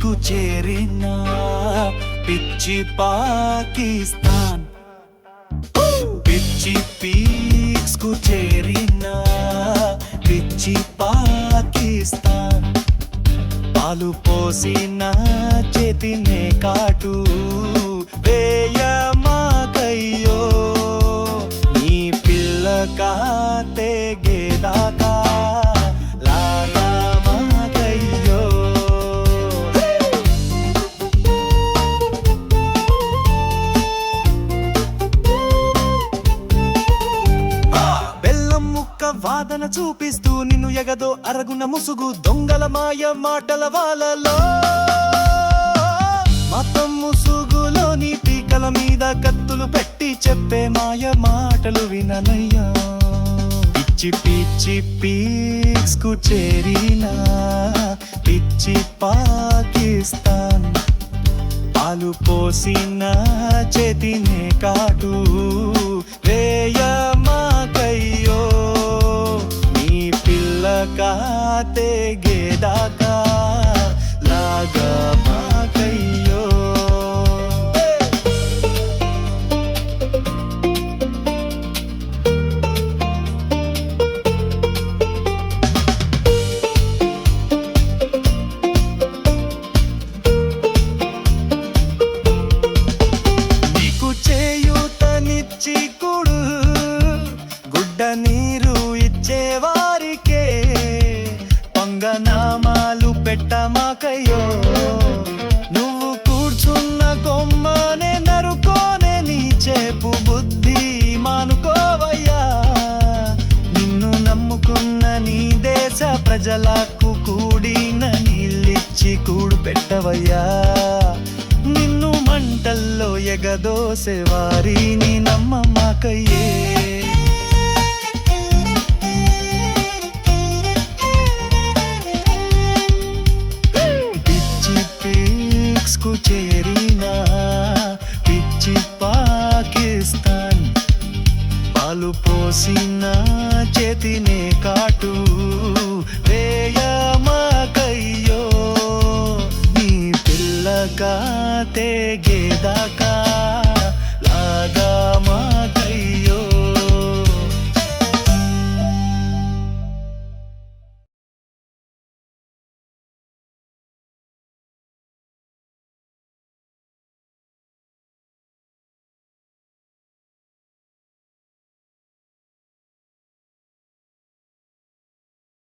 కు చేరిన పిచ్చి పాకిస్తాన్, పిచ్చి పీక్స్ కు చేరిన పిచ్చి పాకిస్తాన్, పాలు పోసిన చేతినే కాటు వేయమాకయ్యో, నీ పిల్ల కాతే గేదాకా లాగమాకయ్యో. బెల్లం ముక్క వాదన చూపిస్తూ నిన్ను ఎగదో అరగున ముసుగు దొంగల మాయ మాటల వాలలో, మతం ముసుగులోని పీకల మీద కత్తులు పెట్టి చెప్పే మాయ మాటలు విననయ్యా. పిచ్చి పిచ్చి పీక్స్ కు చేరిన పిచ్చి పాకిస్తాన్, పాలు పోసిన చేతినే కాటు వేయమాకయ్యో, నీ పిల్ల కాతే గేదాకా లాగమాకయ్యో. చేయూతనిచ్చి కుడు గుడ్డ నీరు ఇచ్చేవారికే పంగనామాలు పెట్టమాకయ్యో, నువ్వు కూర్చున్న కొమ్మనే నరుకోనే నీ చేపు బుద్ధి మానుకోవయ్యా. నిన్ను నమ్ముకున్న నీ దేశ ప్రజలకు కూడిన నీళ్ళిచ్చి కూడు పెట్టవయ్యా. నిన్ను మంటల్లో ఎగదోసే వారిని నమ్మమాకయ్యే. పిచ్చి పీక్స్ కు చేరిన పిచ్చి పాకిస్తాన్, పాలు పోసిన చేతినే కాటు వేయమాకయ్యో, నీ పిల్లగా